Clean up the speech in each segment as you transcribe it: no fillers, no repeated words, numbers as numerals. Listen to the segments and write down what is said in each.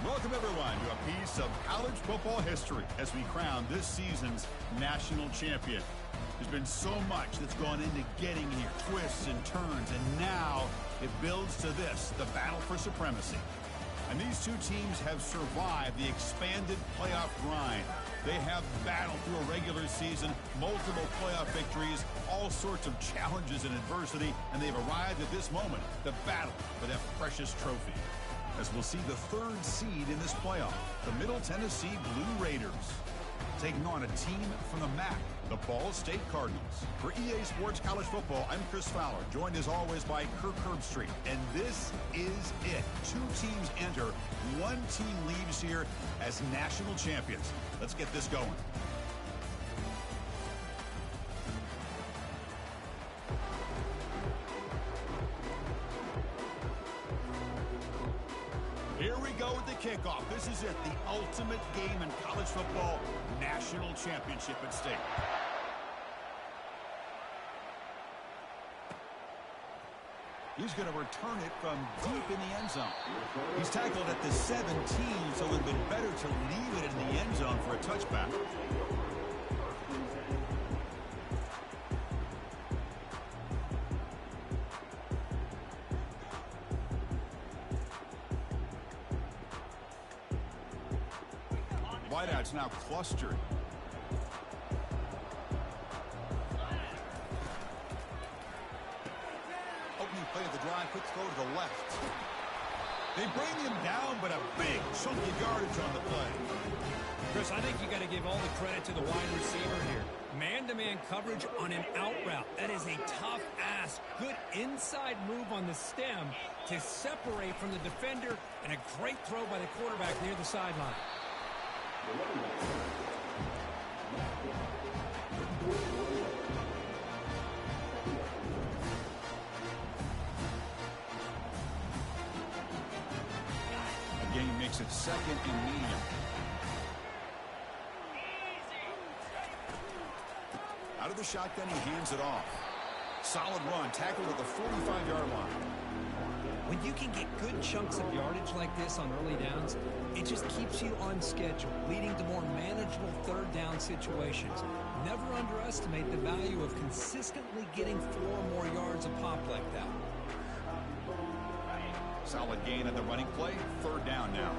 Welcome, everyone, to a piece of college football history as we crown this season's national champion. There's been so much that's gone into getting here, twists and turns, and now it builds to this, the battle for supremacy. And these two teams have survived the expanded playoff grind. They have battled through a regular season, multiple playoff victories, all sorts of challenges and adversity, and they've arrived at this moment, the battle for that precious trophy. As we'll see the third seed in this playoff, the Middle Tennessee Blue Raiders, taking on a team from the MAC, the Ball State Cardinals. For EA Sports College Football, I'm Chris Fowler, joined as always by Kirk Herbstreit. And this is it. Two teams enter, one team leaves here as national champions. Let's get this going. Here we go with the kickoff. This is it, the ultimate game in college football, national championship at stake. He's going to return it from deep in the end zone. He's tackled at the 17, so it would have been better to leave it in the end zone for a touchback. Wideouts now clustered. Opening play of the drive, quick throw to the left. They bring him down, but a big chunk of yardage on the play. Chris, I think you got to give all the credit to the wide receiver here. Man-to-man coverage on an out route. That is a tough ask. Good inside move on the stem to separate from the defender, and a great throw by the quarterback near the sideline. The game makes it second and medium. Out of the shotgun, he hands it off. Solid run, tackled at the 45-yard line. When you can get good chunks of yardage like this on early downs, it just keeps you on schedule, leading to more manageable third down situations. Never underestimate the value of consistently getting 4 or more yards a pop like that. Solid gain on the running play. Third down now.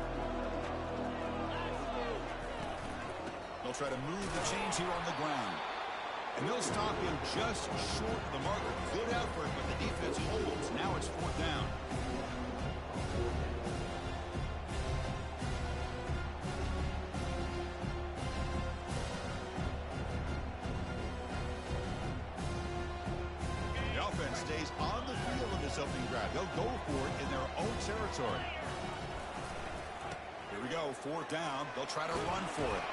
They'll try to move the chains here on the ground. And they'll stop him just short of the marker. Good effort, but the defense holds. Now it's fourth down. The offense stays on the field in this opening drive. They'll go for it in their own territory. Here we go, fourth down. They'll try to run for it.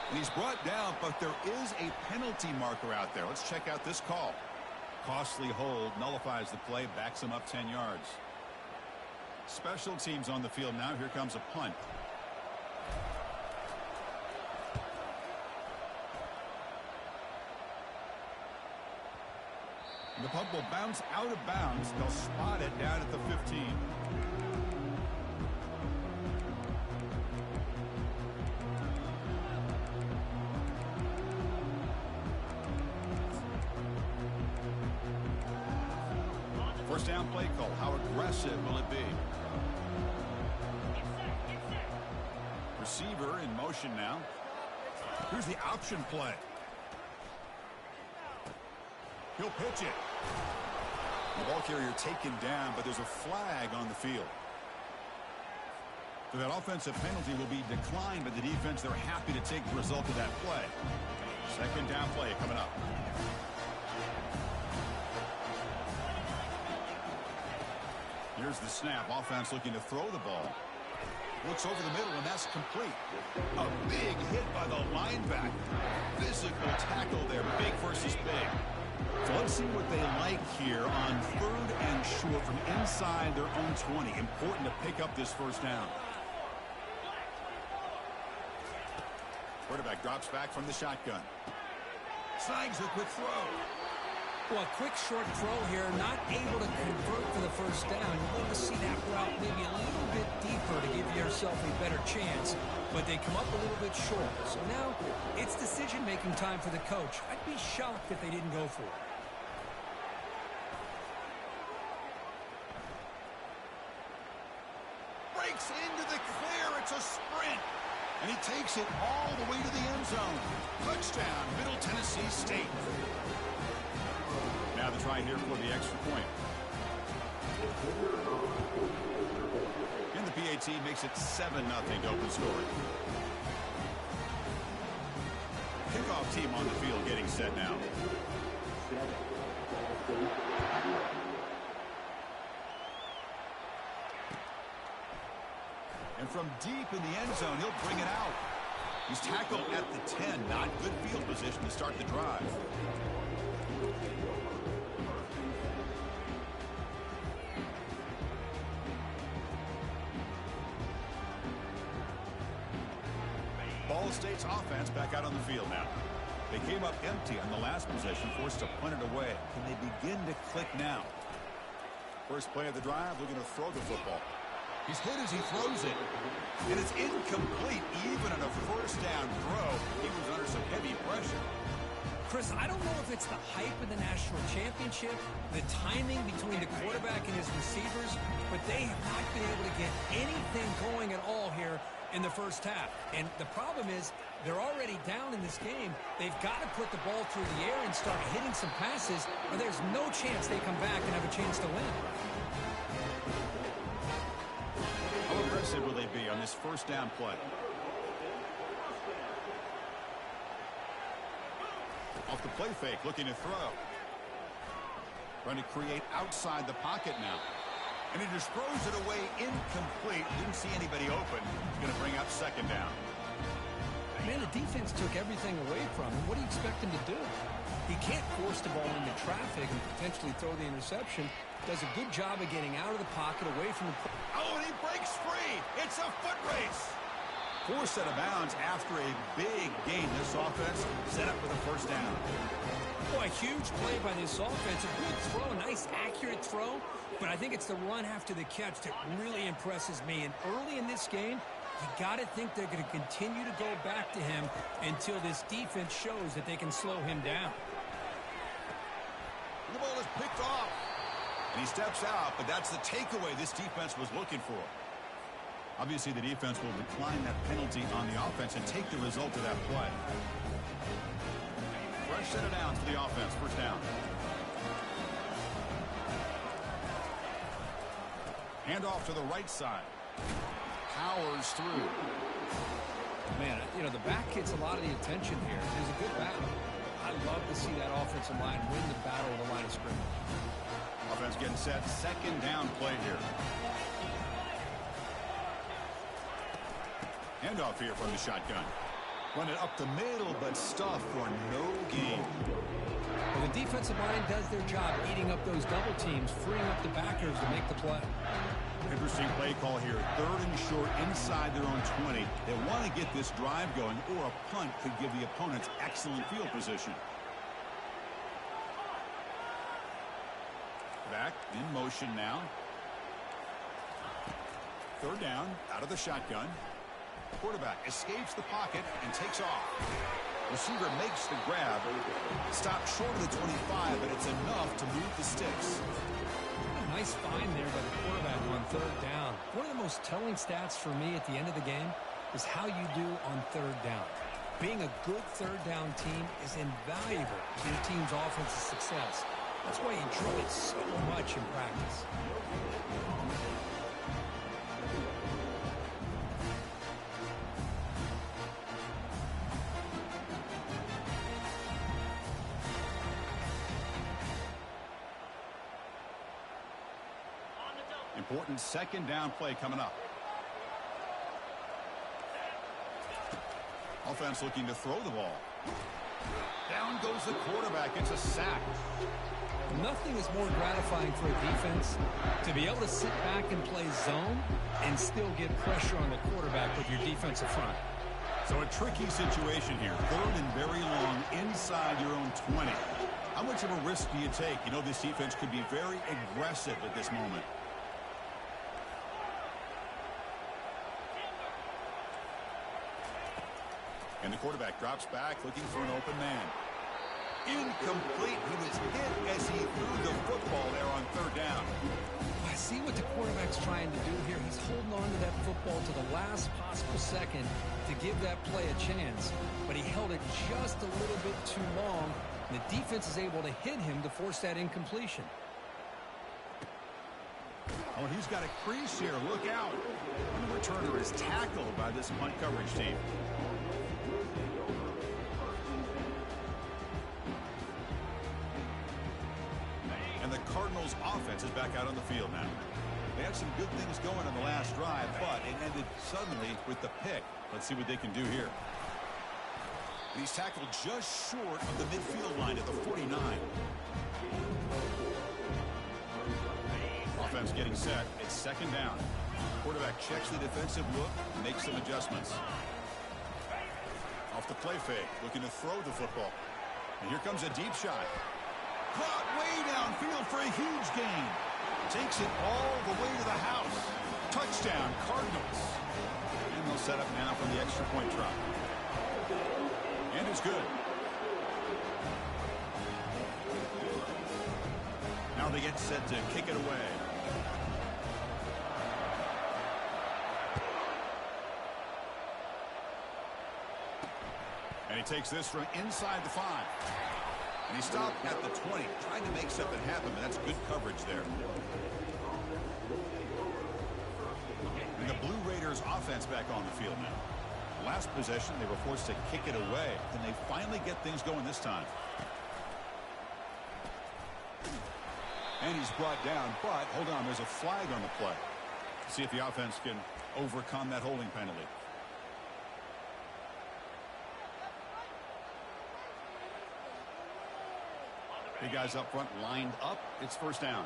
And he's brought down, but there is a penalty marker out there. Let's check out this call. Costly hold, nullifies the play, backs him up 10 yards. Special teams on the field now. Here comes a punt. The punt will bounce out of bounds. They'll spot it down at the 15. First down play call. How aggressive will it be? Receiver in motion now. Here's the option play. He'll pitch it. The ball carrier taken down, but there's a flag on the field. So that offensive penalty will be declined by the defense. They're happy to take the result of that play. Second down play coming up. Here's the snap. Offense looking to throw the ball. Looks over the middle, and that's complete. A big hit by the linebacker. Physical tackle there, big versus big. So let's see what they like here on third and short from inside their own 20. Important to pick up this first down. Quarterback drops back from the shotgun. Snags a quick throw. Well, a quick short throw here, not able to convert for the first down. You want to see that route maybe a little bit deeper to give yourself a better chance, but they come up a little bit short. So now it's decision-making time for the coach. I'd be shocked if they didn't go for it. Breaks into the clear. It's a sprint. And he takes it all the way to the end zone. Touchdown, Middle Tennessee State. Now the try here for the extra point. And the PAT makes it 7-0 to open scoring. Kickoff team on the field getting set now. And from deep in the end zone, he'll bring it out. He's tackled at the 10. Not good field position to start the drive. Ball State's offense back out on the field now. They came up empty on the last possession, forced to punt it away. Can they begin to click now? First play of the drive, looking to throw the football. He's hit as he throws it. And it's incomplete even on a first down throw. He was under some heavy pressure. Chris, I don't know if it's the hype of the national championship, the timing between the quarterback and his receivers, but they have not been able to get anything going at all here in the first half. And the problem is they're already down in this game. They've got to put the ball through the air and start hitting some passes, or there's no chance they come back and have a chance to win. How aggressive will they be on this first down play? Off the play fake, looking to throw. Trying to create outside the pocket now. And he just throws it away incomplete. Didn't see anybody open. He's going to bring up second down. Man, the defense took everything away from him. What do you expect him to do? He can't force the ball into traffic and potentially throw the interception. Does a good job of getting out of the pocket, away from the... Oh, and he breaks free. It's a foot race. Forced out of bounds after a big gain. This offense set up for the first down. Boy, a huge play by this offense. A good throw, a nice accurate throw. But I think it's the run after the catch that really impresses me. And early in this game, you got to think they're going to continue to go back to him until this defense shows that they can slow him down. The ball is picked off. And he steps out, but that's the takeaway this defense was looking for. Obviously, the defense will decline that penalty on the offense and take the result of that play. Fresh set of downs for the offense. First down. Handoff to the right side. Powers through. Man, you know, the back gets a lot of the attention here. It was a good battle. I love to see that offensive line win the battle of the line of scrimmage. Offense getting set. Second down play here. Handoff here from the shotgun. Run it up the middle, but stuffed for no gain. Well, the defensive line does their job eating up those double teams, freeing up the backers to make the play. Interesting play call here. Third and short inside their own 20. They want to get this drive going, or a punt could give the opponents excellent field position. Back in motion now. Third down, out of the shotgun. Quarterback escapes the pocket and takes off. Receiver makes the grab. Stopped short of the 25, but it's enough to move the sticks. Nice find there by the quarterback on third down. One of the most telling stats for me at the end of the game is how you do on third down. Being a good third down team is invaluable to your team's offensive success. That's why you drill it so much in practice. Important second down play coming up. Offense looking to throw the ball. Down goes the quarterback. It's a sack. Nothing is more gratifying for a defense to be able to sit back and play zone and still get pressure on the quarterback with your defensive front. So a tricky situation here. Third and very long inside your own 20. How much of a risk do you take? You know, this defense could be very aggressive at this moment. And the quarterback drops back, looking for an open man. Incomplete. He was hit as he threw the football there on third down. I see what the quarterback's trying to do here. He's holding on to that football to the last possible second to give that play a chance. But he held it just a little bit too long. And the defense is able to hit him to force that incompletion. Oh, he's got a crease here. Look out. And the returner is tackled by this punt coverage team. And the Cardinals offense is back out on the field now. They had some good things going on the last drive, but it ended suddenly with the pick. Let's see what they can do here. He's tackled just short of the midfield line at the 49. Offense getting set. It's second down. Quarterback checks the defensive look, makes some adjustments. Off the play fake, looking to throw the football. And here comes a deep shot. Caught way downfield for a huge gain. Takes it all the way to the house. Touchdown, Cardinals. And they'll set up now for the extra point try. And it's good. Now they get set to kick it away. And he takes this from inside the 5. And he stopped at the 20, trying to make something happen, but that's good coverage there. And the Blue Raiders offense back on the field now. Last possession, they were forced to kick it away. Can they finally get things going this time? And he's brought down, but hold on, there's a flag on the play. See if the offense can overcome that holding penalty. The guys up front lined up. It's first down.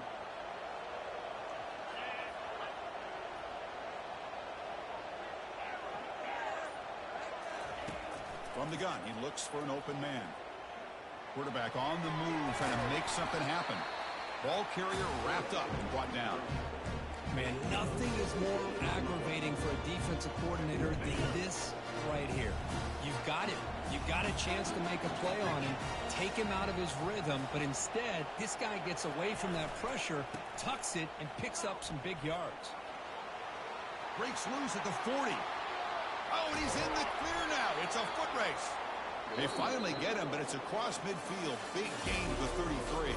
From the gun, he looks for an open man. Quarterback on the move, trying to make something happen. Ball carrier wrapped up and brought down. Man, nothing is more aggravating for a defensive coordinator than this right here. You've got it. You've got a chance to make a play on him, take him out of his rhythm, but instead, this guy gets away from that pressure, tucks it, and picks up some big yards. Breaks loose at the 40. Oh, and he's in the clear now. It's a foot race. They finally get him, but it's across midfield. Big gain to the 33.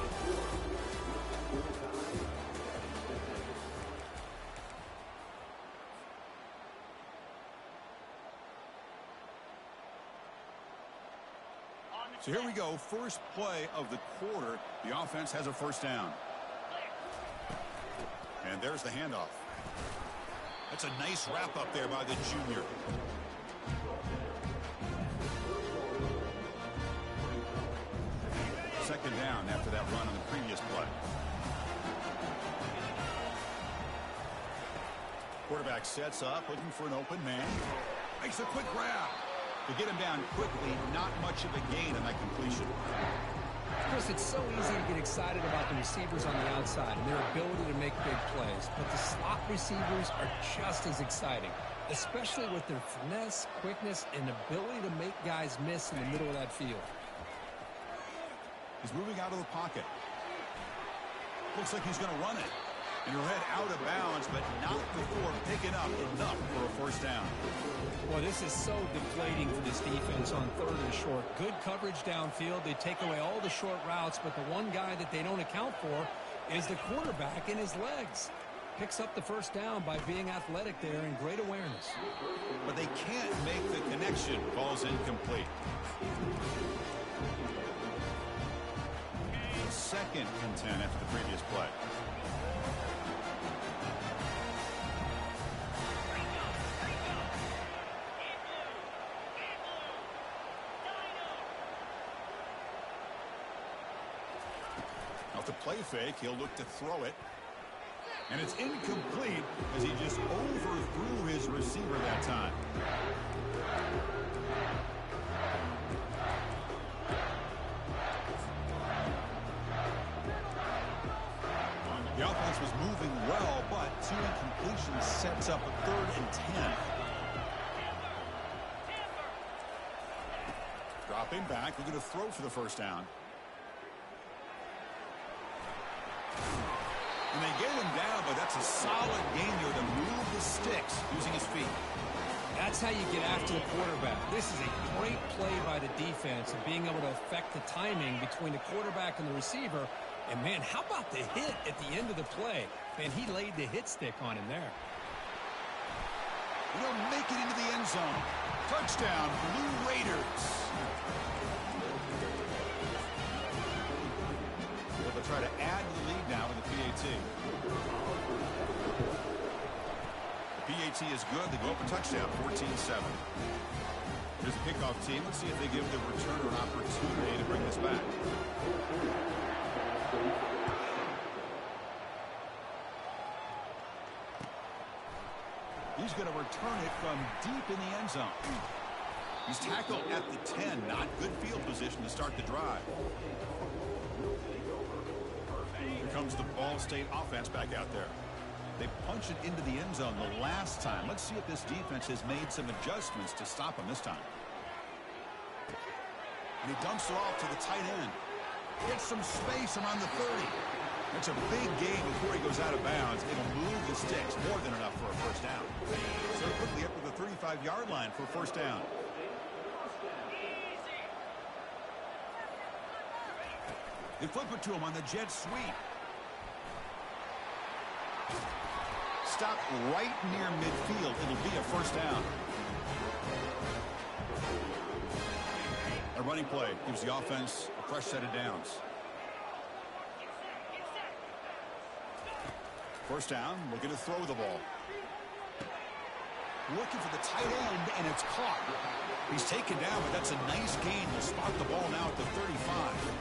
So here we go. First play of the quarter. The offense has a first down. And there's the handoff. That's a nice wrap up there by the junior. Second down after that run on the previous play. Quarterback sets up, looking for an open man. Makes a quick grab. To get him down quickly, not much of a gain on that completion. Chris, it's so easy to get excited about the receivers on the outside and their ability to make big plays, but the slot receivers are just as exciting, especially with their finesse, quickness, and ability to make guys miss in the middle of that field. He's moving out of the pocket. Looks like he's going to run it. And he'll head out of bounds, but not before picking up enough for a first down. Well, this is so deflating for this defense on third and short. Good coverage downfield. They take away all the short routes, but the one guy that they don't account for is the quarterback and his legs. Picks up the first down by being athletic there and great awareness. But they can't make the connection. Ball's incomplete. Second and 10 after the previous play. Off the play fake, he'll look to throw it. And it's incomplete as he just overthrew his receiver that time. The offense was moving well, but 2 incompletions sets up a 3rd and 10. Dropping back, looking to throw for the first down. And they get him down, but that's a solid gain there to move the sticks using his feet. That's how you get after the quarterback. This is a great play by the defense and being able to affect the timing between the quarterback and the receiver. And, man, how about the hit at the end of the play? Man, he laid the hit stick on him there. He'll make it into the end zone. Touchdown, Blue Raiders. They'll try to add to the lead now with the PAT. The PAT is good. They go up a touchdown, 14-7. Here's a kickoff team. Let's see if they give the returner an opportunity to bring this back. He's going to return it from deep in the end zone. He's tackled at the 10. Not good field position to start the drive. Here comes the Ball State offense back out there. They punched it into the end zone the last time. Let's see if this defense has made some adjustments to stop him this time. And he dumps it off to the tight end. Gets some space around the 30. It's a big gain before he goes out of bounds. It'll move the sticks more than enough for a first down. So quickly up to the 35-yard line for a first down. They flip it to him on the jet sweep. Stop right near midfield. It'll be a first down. A running play gives the offense a fresh set of downs. First down, looking to throw the ball. Looking for the tight end, and it's caught. He's taken down, but that's a nice gain. He'll spot the ball now at the 35.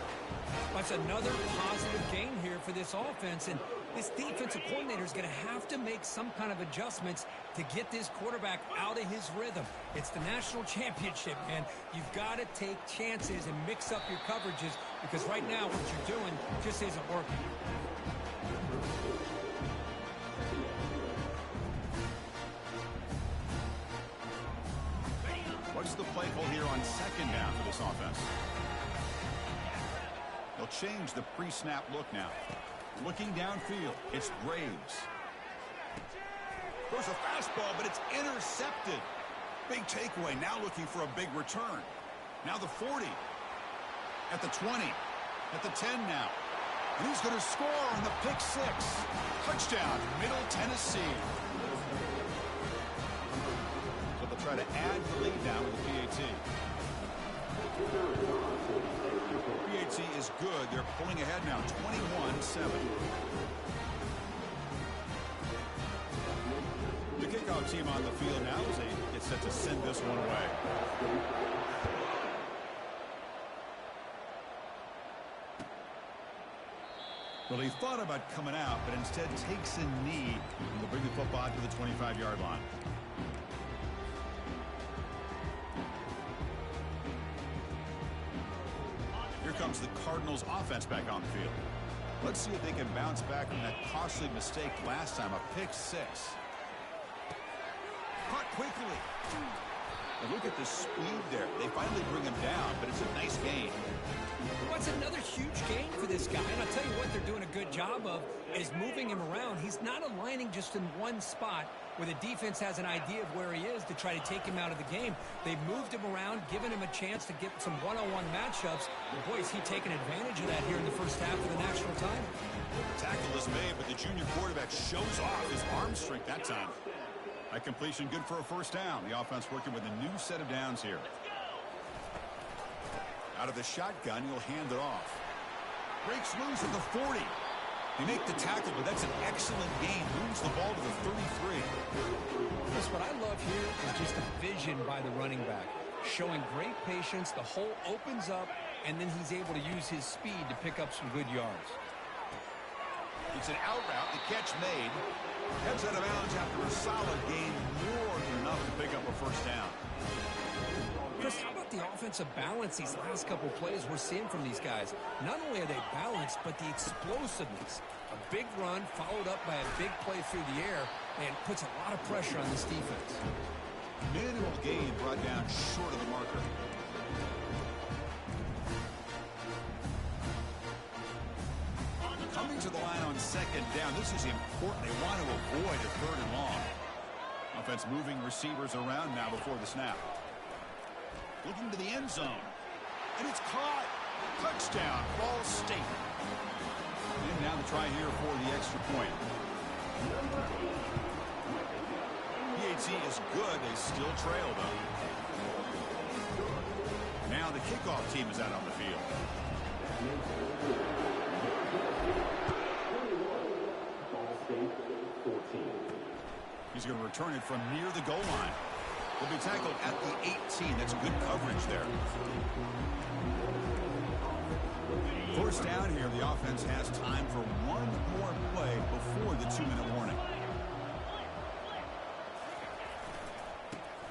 That's another positive gain here for this offense, and this defensive coordinator is going to have to make some kind of adjustments to get this quarterback out of his rhythm. It's the national championship, man. You've got to take chances and mix up your coverages because right now what you're doing just isn't working. What's the play call here on second down for this offense? They'll change the pre-snap look now. Looking downfield, it's Graves. Throws a fastball, but it's intercepted. Big takeaway, now looking for a big return. Now the 40, at the 20, at the 10 now. And he's going to score on the pick six. Touchdown, Middle Tennessee. So they'll try to add the lead now with the PAT. PAT is good. They're pulling ahead now, 21-7. The kickoff team on the field now as they get set to send this one away. Well, he thought about coming out, but instead takes a knee to bring the football to the 25-yard line. Here comes the Cardinals offense back on the field. Let's see if they can bounce back from that costly mistake last time, a pick six. Caught quickly. And look at the speed there. They finally bring him down, but it's a nice gain. What's another huge gain for this guy? And I'll tell you what they're doing a good job of is moving him around. He's not aligning just in one spot where the defense has an idea of where he is to try to take him out of the game. They've moved him around, given him a chance to get some one-on-one matchups. Boy, is he taking advantage of that here in the first half of the national title. The tackle is made, but the junior quarterback shows off his arm strength that time. That completion good for a first down. The offense working with a new set of downs here. Out of the shotgun, he'll hand it off. Breaks loose at the 40. They make the tackle, but that's an excellent gain. Moves the ball to the 33. Chris, what I love here is just the vision by the running back. Showing great patience, the hole opens up, and then he's able to use his speed to pick up some good yards. It's an out route, the catch made. Heads out of bounds after a solid gain, more than enough to pick up a first down. Chris, how about the offensive balance these last couple plays we're seeing from these guys? Not only are they balanced, but the explosiveness. A big run followed up by a big play through the air and puts a lot of pressure on this defense. Minimal gain brought down short of the marker. Coming to the line on second down. This is important. They want to avoid a third and long. Offense moving receivers around now before the snap. Looking to the end zone. And it's caught. Touchdown, Ball State. And now the try here for the extra point. PAT is good. They still trail, though. Now the kickoff team is out on the field. He's going to return it from near the goal line. Will be tackled at the 18. That's good coverage there. First down here, the offense has time for one more play before the 2-minute warning.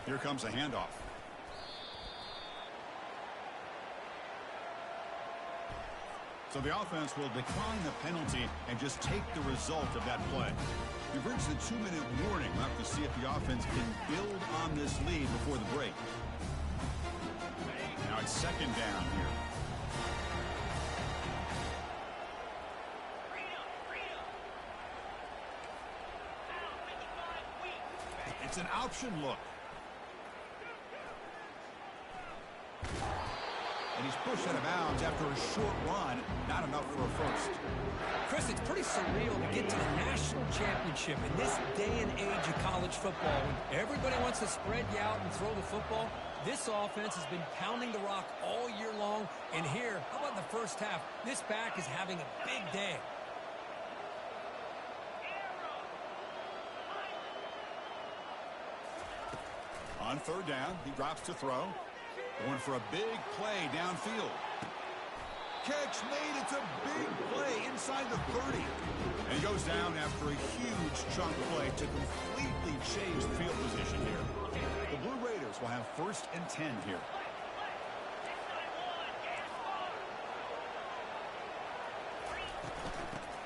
Here comes a handoff. So the offense will decline the penalty and just take the result of that play. We've reached the 2-minute warning. We'll have to see if the offense can build on this lead before the break. Now it's second down here. It's an option look. And he's pushed out of bounds after a short run. Not enough for a first. Chris, it's pretty surreal to get to the national championship in this day and age of college football. When everybody wants to spread you out and throw the football, this offense has been pounding the rock all year long. And here, how about the first half? This back is having a big day. On third down, he drops to throw. Going for a big play downfield. Catch made. It's a big play inside the 30. And he goes down after a huge chunk play to completely change the field position here. The Blue Raiders will have 1st and 10 here.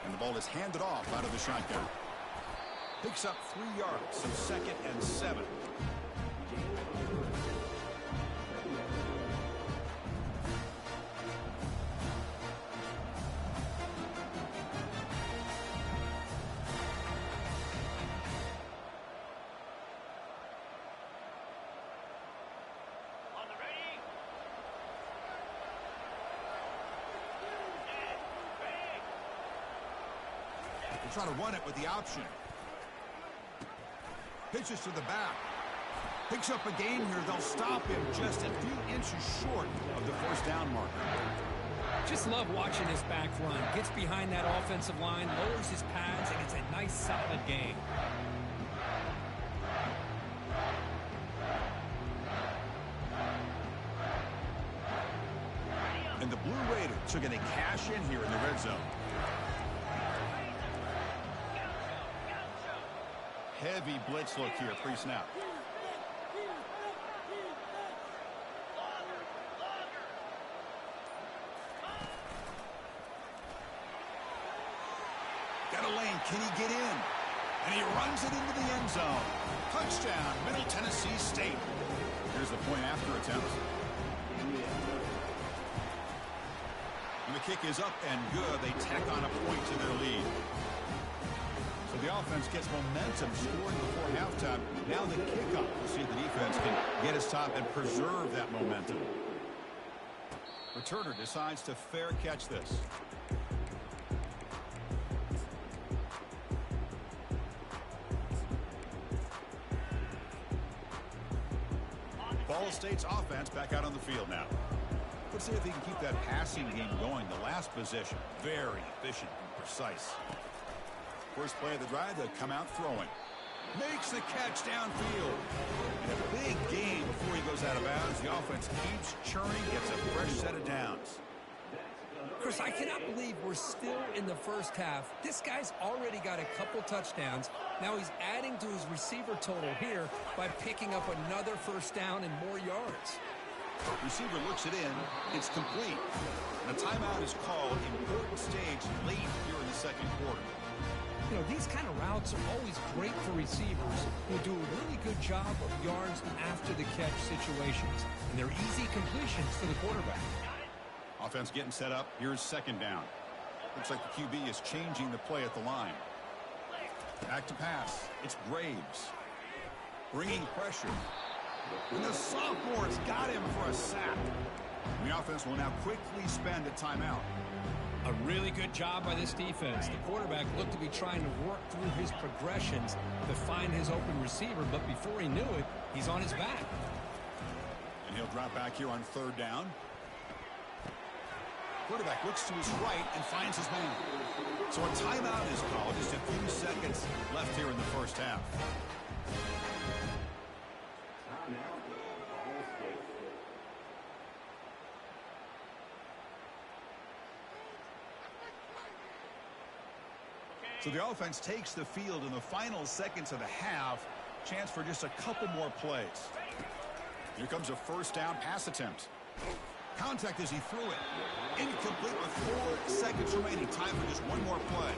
And the ball is handed off out of the shotgun. Picks up 3 yards, so 2nd and 7. Try to run it with the option. Pitches to the back. Picks up a gain here. They'll stop him just a few inches short of the first down marker. Just love watching this back run. Gets behind that offensive line, lowers his pads, and it's a nice, solid gain. And the Blue Raiders are going to cash in here in the red zone. Heavy blitz look here pre-snap. Got a lane. Can he get in? And he runs it into the end zone. Touchdown, Middle Tennessee State. Here's the point after attempt. And the kick is up and good. They tack on a point to their lead. So the offense gets momentum, scoring before halftime. Now the kickoff. We'll see if the defense can get his top and preserve that momentum. Returner decides to fair catch this. Ball State's offense back out on the field now. Let's see if he can keep that passing game going. The last possession, very efficient and precise. First play of the drive, they'll come out throwing. Makes the catch downfield. And a big gain before he goes out of bounds. The offense keeps churning, gets a fresh set of downs. Chris, I cannot believe we're still in the first half. This guy's already got a couple touchdowns. Now he's adding to his receiver total here by picking up another first down and more yards. Receiver looks it in. It's complete. And a timeout is called. Important stage late here in the second quarter. You know, these kind of routes are always great for receivers who do a really good job of yards after the catch situations. And they're easy completions for the quarterback. Offense getting set up. Here's second down. Looks like the QB is changing the play at the line. Back to pass. It's Graves. Bringing pressure. And the sophomore's got him for a sack. And the offense will now quickly spend a timeout. A really good job by this defense. The quarterback looked to be trying to work through his progressions to find his open receiver, but before he knew it, he's on his back. And he'll drop back here on third down. Quarterback looks to his right and finds his man. So a timeout is called. Just a few seconds left here in the first half. So the offense takes the field in the final seconds of the half. Chance for just a couple more plays. Here comes a first down pass attempt. Contact as he threw it. Incomplete with 4 seconds remaining. Time for just one more play.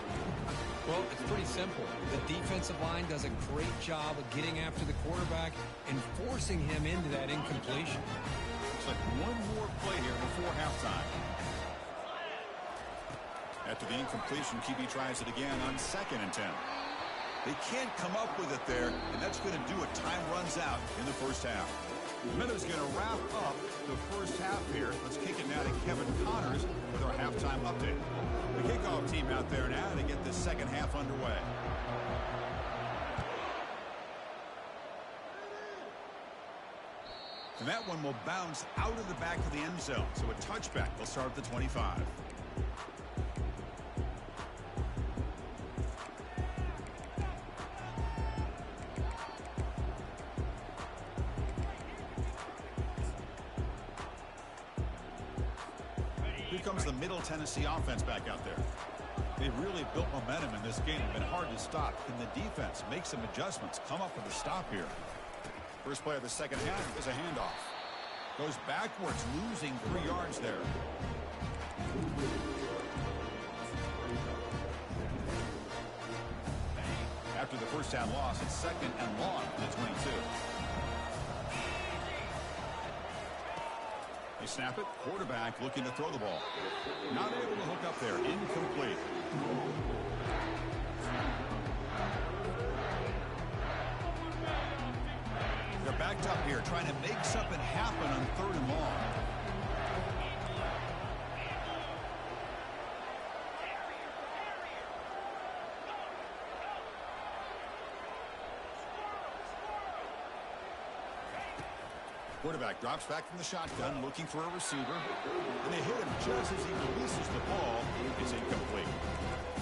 Well, it's pretty simple. The defensive line does a great job of getting after the quarterback and forcing him into that incompletion. Looks like one more play here before halftime. After the incompletion, QB tries it again on 2nd and 10. They can't come up with it there, and that's going to do it. Time runs out in the first half. Meadows going to wrap up the first half here. Let's kick it now to Kevin Connors with our halftime update. The kickoff team out there now to get this second half underway. And that one will bounce out of the back of the end zone. So a touchback will start at the 25. Here comes the Middle Tennessee offense back out there. They've really built momentum in this game. It's been hard to stop. Can the defense make some adjustments? Come up with a stop here. First play of the second half is a handoff. Goes backwards, losing 3 yards there. After the first down loss, it's 2nd and long on the 22. They snap it. Quarterback looking to throw the ball. Not able to hook up there. Incomplete. They're backed up here, trying to make something happen on 3rd and long. Quarterback drops back from the shotgun, looking for a receiver. And they hit him just as he releases the ball. It's incomplete.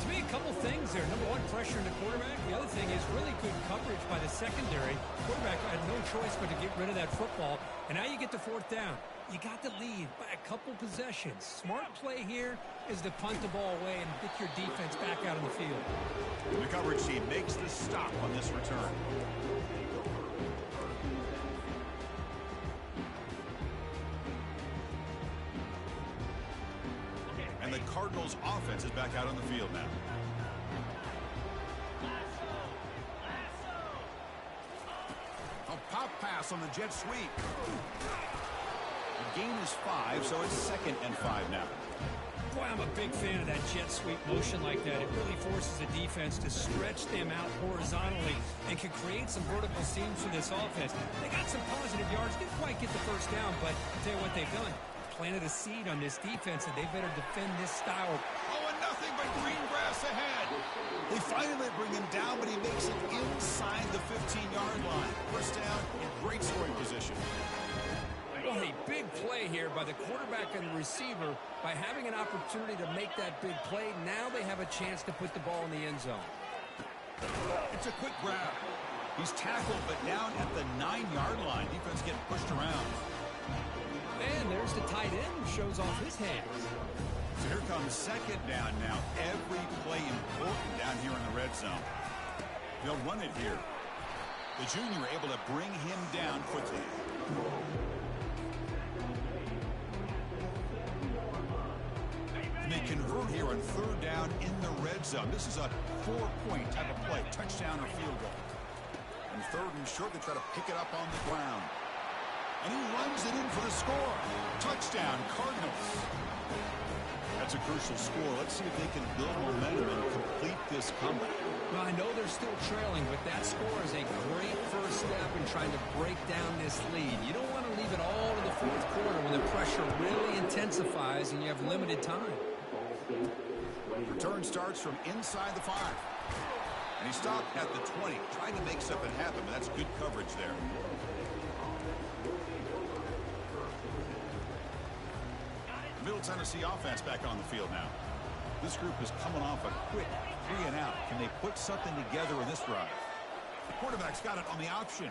To me, a couple things there. Number one, pressure in the quarterback. The other thing is really good coverage by the secondary. Quarterback had no choice but to get rid of that football. And now you get to 4th down. You got the lead by a couple possessions. Smart play here is to punt the ball away and get your defense back out on the field. The coverage team makes the stop on this return. And the Cardinals offense is back out on the field now. A pop pass on the jet sweep. The gain is 5, so it's 2nd and 5 now. Boy, I'm a big fan of that jet sweep motion like that. It really forces the defense to stretch them out horizontally and can create some vertical seams for this offense. They got some positive yards. Didn't quite get the first down, but I'll tell you what they've done. Planted a seed on this defense, and they better defend this style. Oh, and nothing but green grass ahead. They finally bring him down, but he makes it inside the 15-yard line. First down in great scoring position. Well, a big play here by the quarterback and the receiver. By having an opportunity to make that big play, now they have a chance to put the ball in the end zone. It's a quick grab. He's tackled, but down at the 9-yard line. Defense getting pushed around. And there's the tight end who shows off his hands. So here comes 2nd down now. Every play important down here in the red zone. They'll run it here. The junior able to bring him down quickly. they convert here on third down in the red zone. This is a 4-point type of play, touchdown or field goal. And third and short, they try to pick it up on the ground. And he runs it in for the score. Touchdown, Cardinals. That's a crucial score. Let's see if they can build momentum and complete this comeback. Well, I know they're still trailing, but that score is a great first step in trying to break down this lead. You don't want to leave it all to the fourth quarter when the pressure really intensifies and you have limited time. Return starts from inside the 5. And he stopped at the 20, trying to make something happen, but that's good coverage there. Middle Tennessee offense back on the field now. This group is coming off a quick 3 and out. Can they put something together in this drive? The quarterback's got it on the option.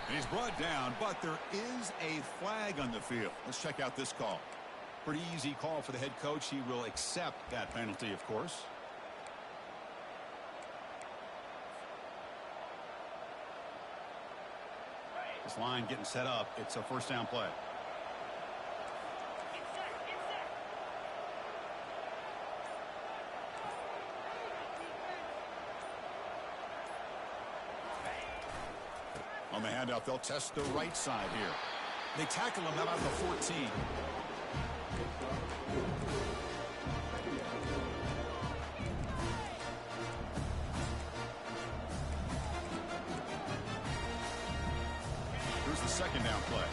And he's brought down, but there is a flag on the field. Let's check out this call. Pretty easy call for the head coach. He will accept that penalty, of course. This line getting set up. It's a first down play. On the handoff, they'll test the right side here. They tackle him about the 14. Here's the second down play.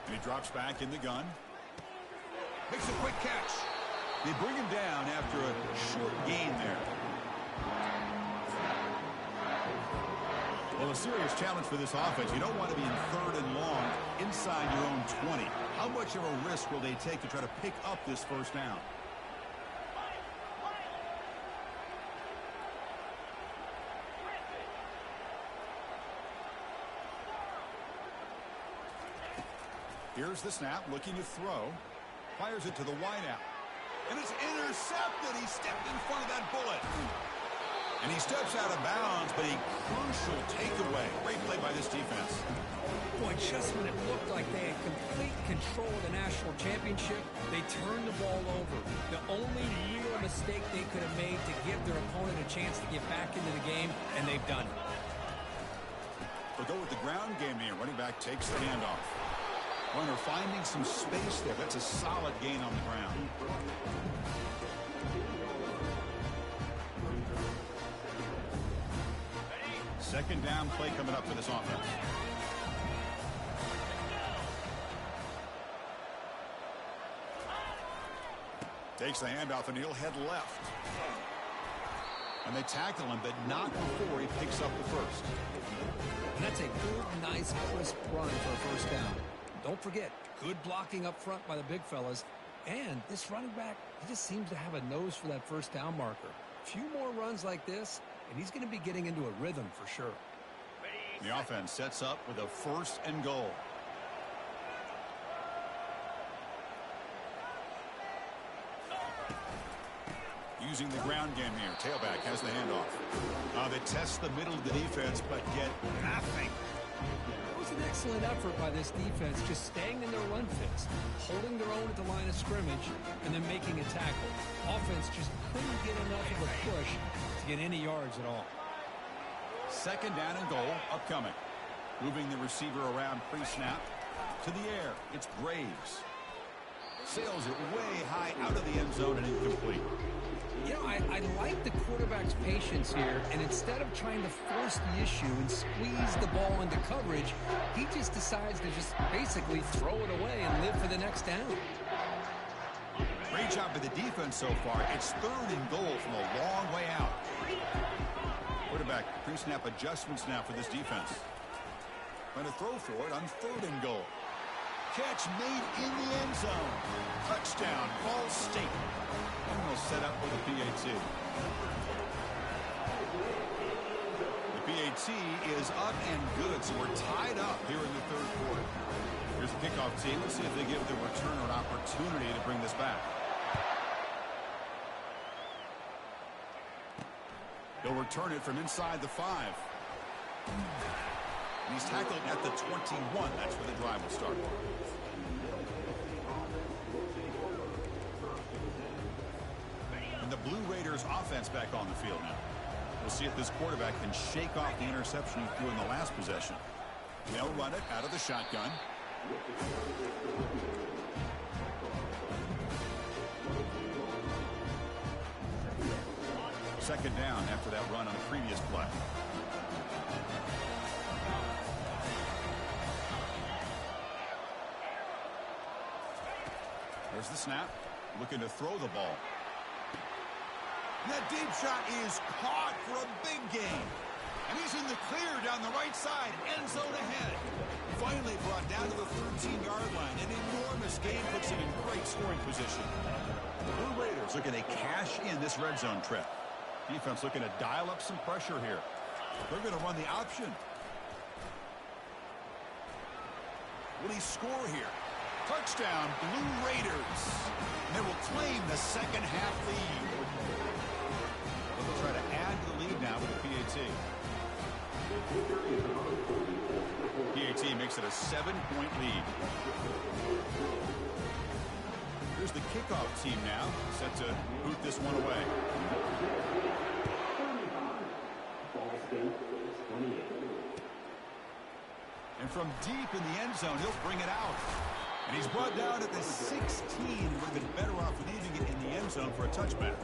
And he drops back in the gun. Makes a quick catch. They bring him down after a short gain there. Well, a serious challenge for this offense. You don't want to be in third and long inside your own 20. How much of a risk will they take to try to pick up this first down? Here's the snap, looking to throw. Fires it to the wideout. And it's intercepted. He stepped in front of that bullet. And he steps out of bounds, but a crucial takeaway. Great play by this defense. Boy, just when it looked like they had complete control of the national championship, they turned the ball over. The only real mistake they could have made to give their opponent a chance to get back into the game, and they've done it. They'll go with the ground game here. Running back takes the handoff. Runner finding some space there. That's a solid gain on the ground. Second down play coming up for this offense. Takes the handoff and he'll head left. And they tackle him, but not before he picks up the first. And that's a good, nice, crisp run for a first down. Don't forget, good blocking up front by the big fellas. And this running back, he just seems to have a nose for that first down marker. A few more runs like this, and he's going to be getting into a rhythm for sure. The offense sets up with a first and goal. Using the ground game here. Tailback has the handoff. They test the middle of the defense, but get nothing. It was an excellent effort by this defense, just staying in their run fits, holding their own at the line of scrimmage, and then making a tackle. Offense just couldn't get enough of a push to get any yards at all. Second down and goal upcoming. Moving the receiver around pre-snap to the air. It's Graves. Sails it way high out of the end zone and incomplete. You know, I like the quarterback's patience here, and instead of trying to force the issue and squeeze the ball into coverage, he just decides to just basically throw it away and live for the next down. Great job by the defense so far. It's third and goal from a long way out. Quarterback pre-snap adjustments now for this defense. Trying to throw for it on third and goal. Catch made in the end zone. Touchdown, Ball State. And they'll set up with a PAT. The PAT is up and good, so we're tied up here in the third quarter. Here's the kickoff team. Let's see if they give the returner an opportunity to bring this back. He'll return it from inside the 5. He's tackled at the 21. That's where the drive will start. And the Blue Raiders offense back on the field now. We'll see if this quarterback can shake off the interception he threw in the last possession. They'll run it out of the shotgun. Second down after that run on the previous play. There's the snap. Looking to throw the ball. That deep shot is caught for a big gain. And he's in the clear down the right side. End zone ahead. Finally brought down to the 13-yard line. An enormous gain puts him in great scoring position. The Blue Raiders looking to cash in this red zone trip. Defense looking to dial up some pressure here. They're going to run the option. Will he score here? Touchdown, Blue Raiders. And they will claim the second half lead. They'll try to add to the lead now with the PAT. PAT makes it a 7-point lead. Here's the kickoff team now, set to boot this one away. And from deep in the end zone, he'll bring it out. And he's brought down at the 16. Would have been better off leaving it in the end zone for a touchback.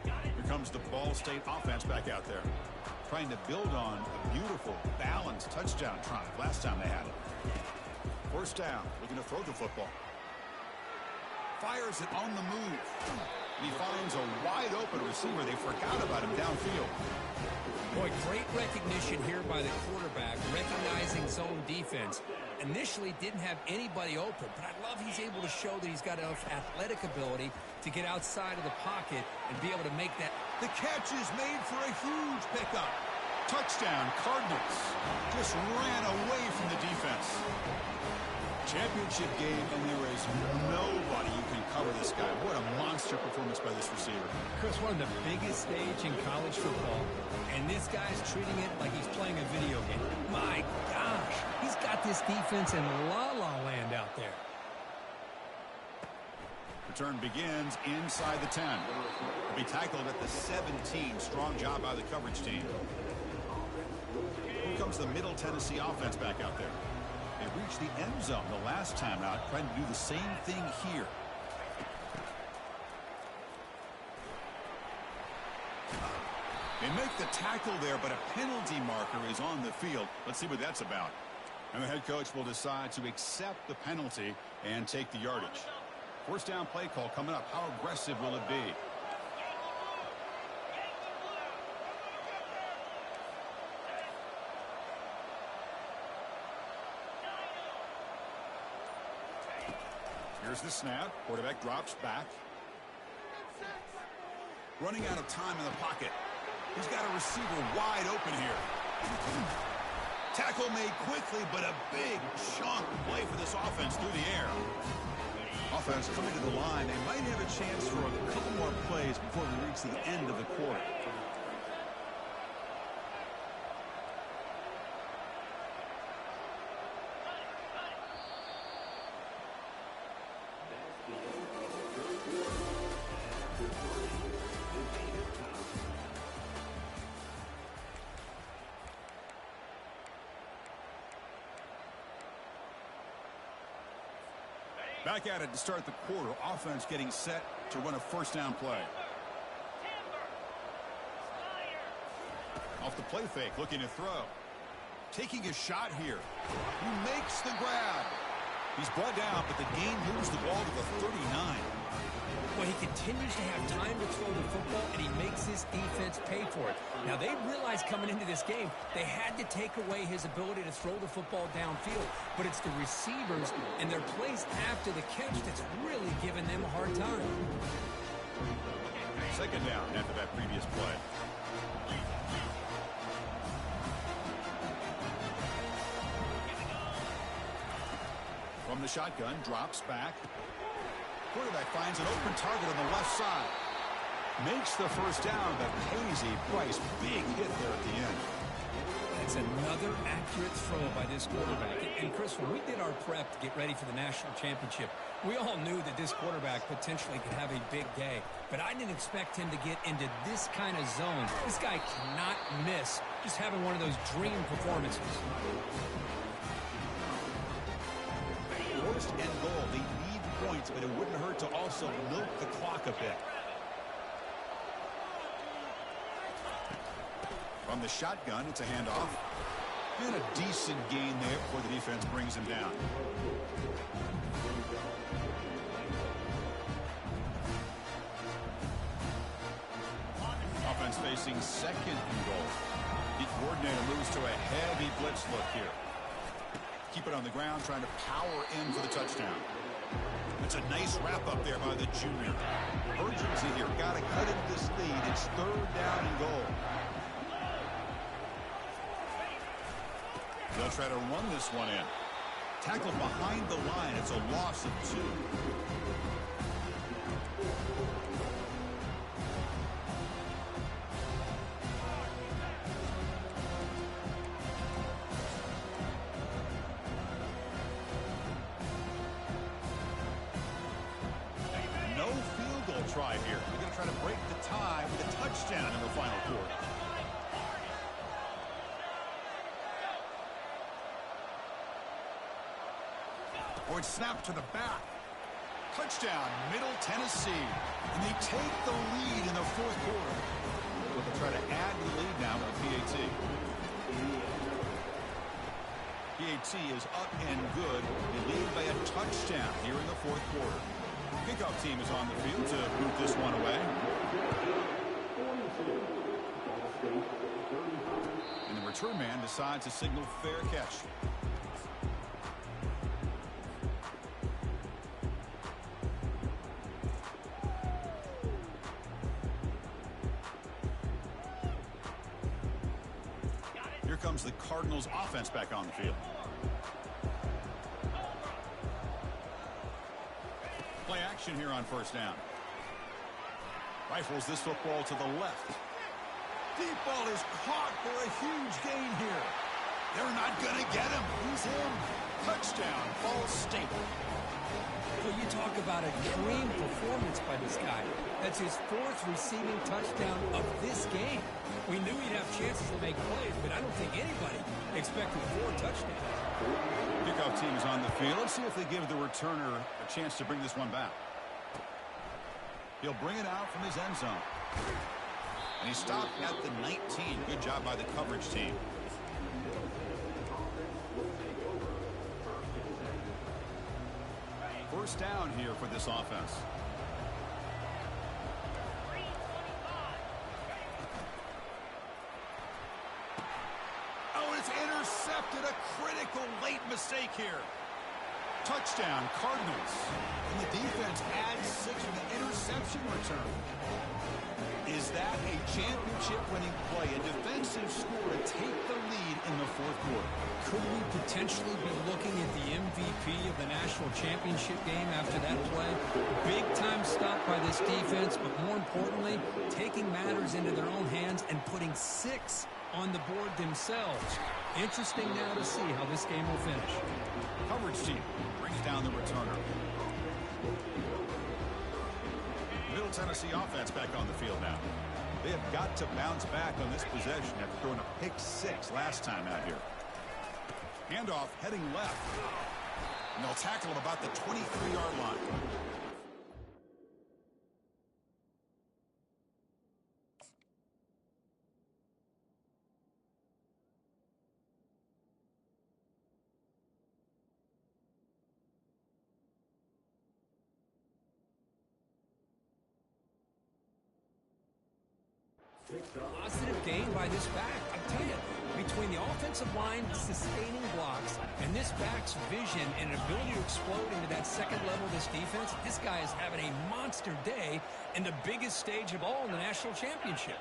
Here comes the Ball State offense back out there, trying to build on a beautiful, balanced touchdown drive last time they had it. First down, looking to throw the football. Fires it on the move. And he finds a wide-open receiver. They forgot about him downfield. Boy, great recognition here by the quarterback, recognizing zone defense. Initially didn't have anybody open, but I love he's able to show that he's got enough athletic ability to get outside of the pocket and be able to make that. The catch is made for a huge pickup. Touchdown, Cardinals. Just ran away from the defense. Championship game, and there is nobody who can cover this guy. What a monster performance by this receiver. Chris, one of the biggest stage in college football, and this guy's treating it like he's playing a video game. My gosh, he's got this defense in la-la land out there. Return begins inside the 10. He'll be tackled at the 17. Strong job by the coverage team. Here comes the Middle Tennessee offense back out there. They reached the end zone the last time out, trying to do the same thing here. They make the tackle there, but a penalty marker is on the field. Let's see what that's about. And the head coach will decide to accept the penalty and take the yardage. First down play call coming up. How aggressive will it be? Here's the snap. Quarterback drops back. Running out of time in the pocket. He's got a receiver wide open here. Tackle made quickly, but a big chunk play for this offense through the air. Offense coming to the line. They might have a chance for a couple more plays before we reach the end of the quarter. Back at it to start the quarter. Offense getting set to run a first down play. Off the play fake, looking to throw. Taking a shot here. He makes the grab. He's brought down, but the gain moves the ball to the 39. Well, he continues to have time to throw the football, and he makes his defense defense paid for it. Now, they realized coming into this game they had to take away his ability to throw the football downfield. But it's the receivers and their plays after the catch that's really giving them a hard time. Second down after that previous play. From the shotgun, drops back. Quarterback finds an open target on the left side. Makes the first down, but pays a price. Big hit there at the end. That's another accurate throw by this quarterback. And Chris, when we did our prep to get ready for the national championship, we all knew that this quarterback potentially could have a big day. But I didn't expect him to get into this kind of zone. This guy cannot miss just having one of those dream performances. First and goal. They need points, but it wouldn't hurt to also milk the clock a bit. From the shotgun, it's a handoff. And a decent gain there before the defense brings him down. Offense facing second and goal. The coordinator moves to a heavy blitz look here. Keep it on the ground, trying to power in for the touchdown. It's a nice wrap up there by the junior. Urgency here. Got to cut into this lead. It's third down and goal. They'll try to run this one in. Tackle behind the line. It's a loss of 2. No field goal try here. They're going to try to break the tie with a touchdown in the final quarter. Or it's snapped to the back. Touchdown, Middle Tennessee. And they take the lead in the fourth quarter. They'll try to add to the lead now with a PAT. PAT is up and good. They lead by a touchdown here in the fourth quarter. Kickoff team is on the field to boot this one away. And the return man decides to signal fair catch. Here comes the Cardinals offense back on the field. Play action here on first down. Rifles this football to the left. Deep ball is caught for a huge gain here. They're not going to get him. He's in. Touchdown, Ball State. Well, you talk about a dream performance by this guy. That's his 4th receiving touchdown of this game. We knew he'd have chances to make plays, but I don't think anybody expected 4 touchdowns. Kickoff team is on the field. Let's see if they give the returner a chance to bring this one back. He'll bring it out from his end zone. And he stopped at the 19. Good job by the coverage team. First down here for this offense. Oh, it's intercepted. A critical late mistake here. Touchdown, Cardinals. And the defense adds 6 with an interception return. Is that a championship-winning play? A defensive score to take the lead in the fourth quarter. Could we potentially be looking at the MVP of the national championship game after that play? Big-time stop by this defense, but more importantly, taking matters into their own hands and putting 6 on the board themselves. Interesting now to see how this game will finish. Coverage team brings down the returner. Middle Tennessee offense back on the field now. They have got to bounce back on this possession after throwing a pick 6 last time out here. Handoff heading left. And they'll tackle him about the 23-yard line. Positive gain by this back. I'll tell you, between the offensive line sustaining blocks and this back's vision and ability to explode into that second level of this defense, this guy is having a monster day in the biggest stage of all in the national championship.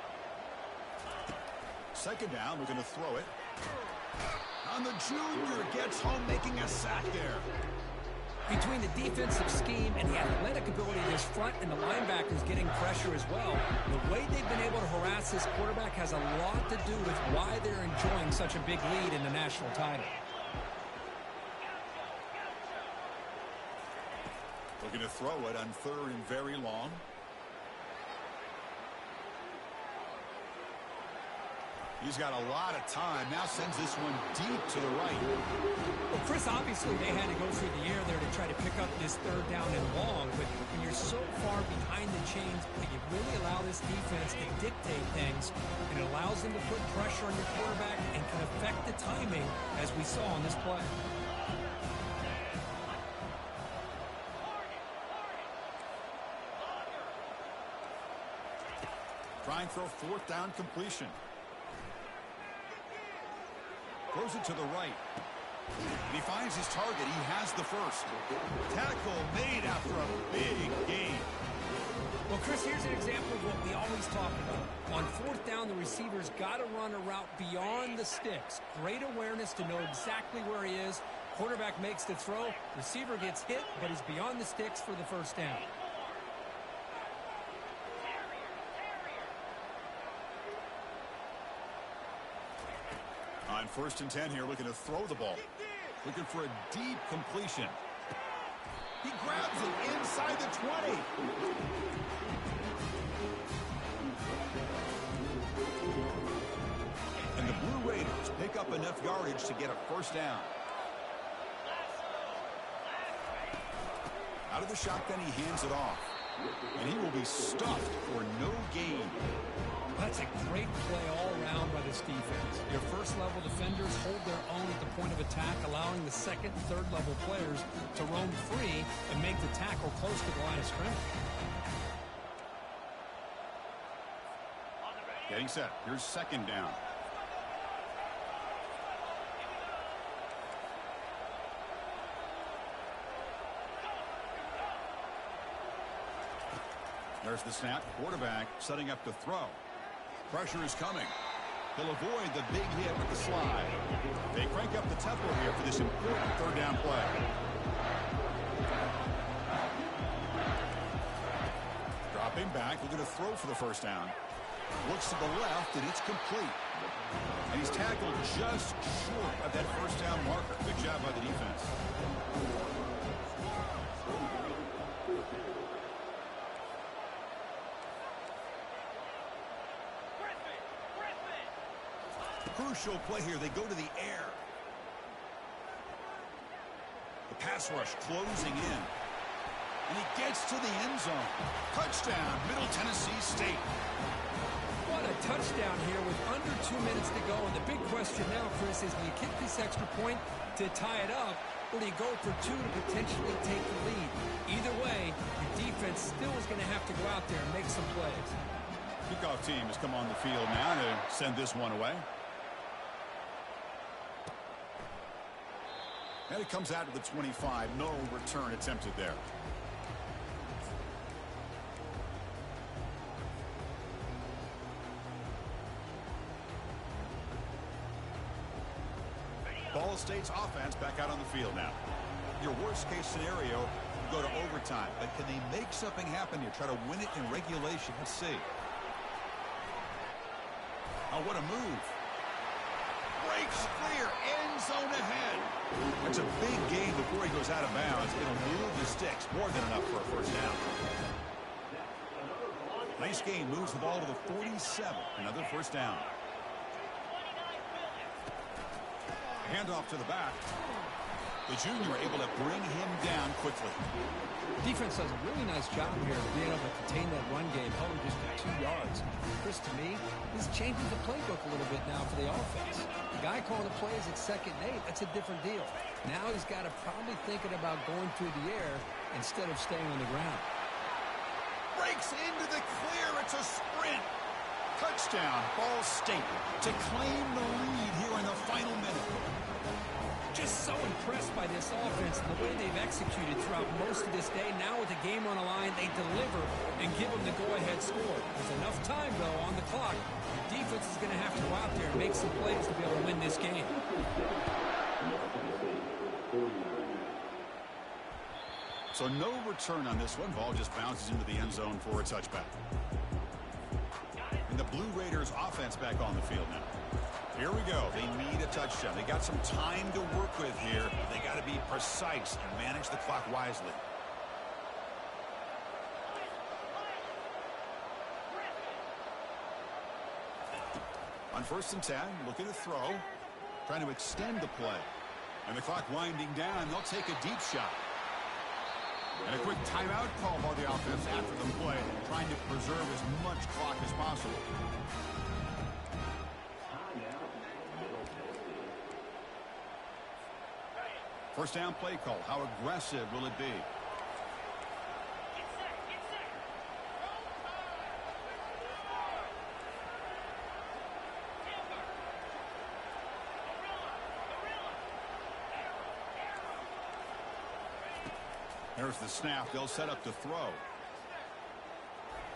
Second down, we're going to throw it. And the junior gets home making a sack there. Between the defensive scheme and the athletic ability of this front and the linebackers getting pressure as well, the way they've been able to harass this quarterback has a lot to do with why they're enjoying such a big lead in the national title. Looking to throw it on third and very long. He's got a lot of time. Now sends this one deep to the right. Well, Chris, obviously they had to go through the air there to try to pick up this third down and long, but when you're so far behind the chains, you really allow this defense to dictate things, and it allows them to put pressure on your quarterback and can affect the timing, as we saw on this play. Try and throw fourth down completion. Throws it to the right. And he finds his target. He has the first. Tackle made after a big gain. Well, Chris, here's an example of what we always talk about. On fourth down, the receiver's got to run a route beyond the sticks. Great awareness to know exactly where he is. Quarterback makes the throw. Receiver gets hit, but he's beyond the sticks for the first down. On first and 10 here, looking to throw the ball. Looking for a deep completion. He grabs it inside the 20. And the Blue Raiders pick up enough yardage to get a first down. Out of the shotgun, he hands it off. And he will be stuffed for no gain. That's a great play all around by this defense. Your first-level defenders hold their own at the point of attack, allowing the second and third-level players to roam free and make the tackle close to the line of scrimmage. Getting set. Here's second down. There's the snap. Quarterback setting up to throw. Pressure is coming. He'll avoid the big hit with the slide. They crank up the tempo here for this important third down play. Dropping back, looking to throw for the first down. Looks to the left, and it's complete. And he's tackled just short of that first down marker. Good job by the defense. Crucial play here. They go to the air. The pass rush closing in. And he gets to the end zone. Touchdown, Middle Tennessee State. What a touchdown here with under 2 minutes to go. And the big question now, Chris, is do you kick this extra point to tie it up, or do you go for two to potentially take the lead? Either way, your defense still is going to have to go out there and make some plays. Kickoff team has come on the field now to send this one away. And it comes out to the 25. No return attempted there. Ball State's offense back out on the field now. Your worst case scenario, you go to overtime. But can they make something happen here? Try to win it in regulation. Let's see. Oh, what a move. Breaks clear. End zone ahead. That's a big gain before he goes out of bounds. It'll move the sticks. More than enough for a first down. Nice game. Moves the ball to the 47. Another first down. Handoff to the back. The junior able to bring him down quickly. Defense does a really nice job here of being able to contain that run game, held just to 2 yards. Chris, to me, this changes the playbook a little bit now for the offense. The guy calling the plays at 2nd and 8, that's a different deal. Now he's got to probably thinking about going through the air instead of staying on the ground. Breaks into the clear. It's a sprint. Touchdown, Ball State to claim the lead here in the final minute. Just so impressed by this offense and the way they've executed throughout most of this day. Now with the game on the line, they deliver and give them the go-ahead score. There's enough time, though, on the clock. The defense is going to have to go out there and make some plays to be able to win this game. So no return on this one. Ball just bounces into the end zone for a touchback. And the Blue Raiders offense back on the field now. Here we go. They need a touchdown. They got some time to work with here. They got to be precise and manage the clock wisely. On 1st and 10, looking to throw. Trying to extend the play. And the clock winding down. They'll take a deep shot. And a quick timeout call by the offense after the play, trying to preserve as much clock as possible. First down play call. How aggressive will it be? There's the snap. They'll set up to throw.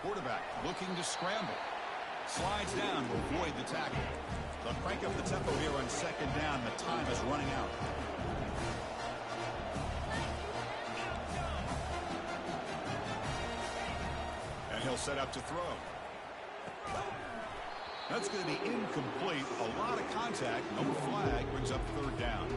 Quarterback looking to scramble. Slides down to avoid the tackle. They'll crank up the tempo here on 2nd down. The time is running out. And he'll set up to throw. That's going to be incomplete. A lot of contact. No flag. Brings up 3rd down.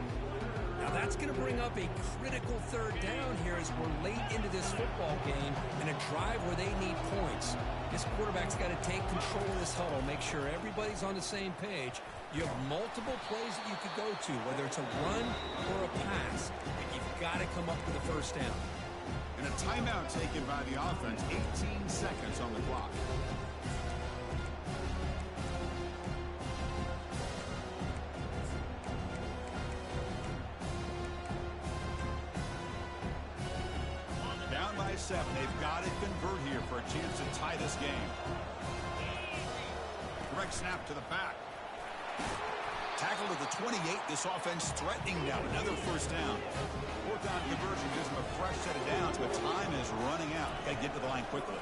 Now that's going to bring up a critical 3rd down here as we're late into this football game and a drive where they need points. This quarterback's got to take control of this huddle, make sure everybody's on the same page. You have multiple plays that you could go to, whether it's a run or a pass, and you've got to come up with a 1st down. And a timeout taken by the offense, 18 seconds on the clock. Down by 7. They've got to convert here for a chance to tie this game. Direct snap to the back. Tackle to the 28. This offense threatening now. Another 1st down. 4th down conversion gives them a fresh set of downs, but time is running out. Got to get to the line quickly.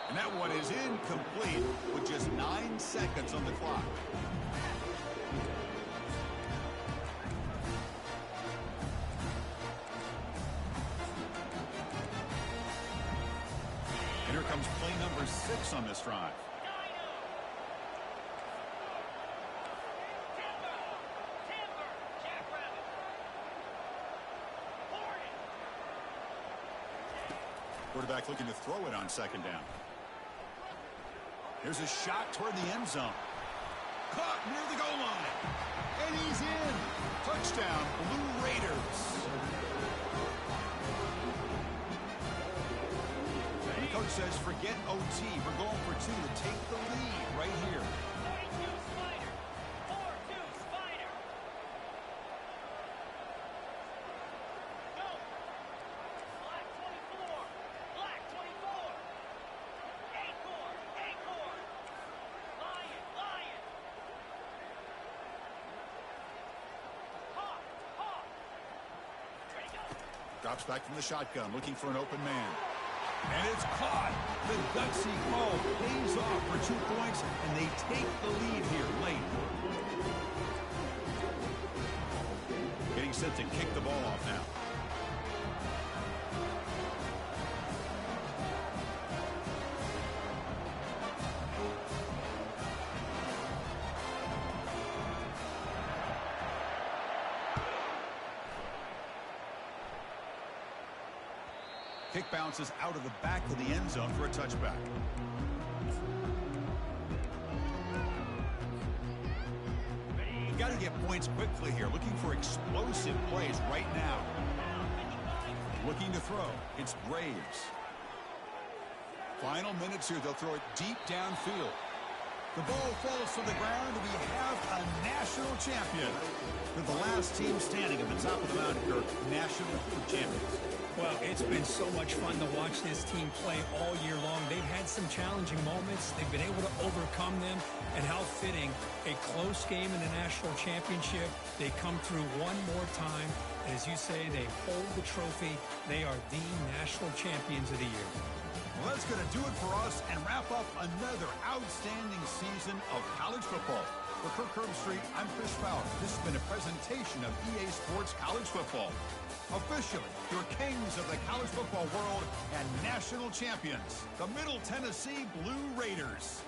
And that one is incomplete with just 9 seconds on the clock. And here comes play number 6 on this drive. Quarterback looking to throw it on 2nd down. Here's a shot toward the end zone. Caught near the goal line. And he's in. Touchdown, Blue Raiders. The coach says, forget OT. We're going for 2 to take the lead right here. Drops back from the shotgun, looking for an open man. And it's caught. The gutsy call pays off for 2 points, and they take the lead here late. Getting set to kick the ball off now. Kick bounces out of the back of the end zone for a touchback. You've got to get points quickly here. Looking for explosive plays right now. Looking to throw. It's Braves. Final minutes here. They'll throw it deep downfield. The ball falls to the ground. We have a national champion. They're the last team standing at the top of the mountain, Kirk. National champions. Well, it's been so much fun to watch this team play all year long. They've had some challenging moments. They've been able to overcome them. And how fitting, a close game in the national championship. They come through one more time. As you say, they hold the trophy. They are the national champions of the year. Well, that's going to do it for us and wrap up another outstanding season of college football. For Kirk Herbstreit, I'm Chris Fowler. This has been a presentation of EA Sports College Football. Officially, your kings of the college football world and national champions, the Middle Tennessee Blue Raiders.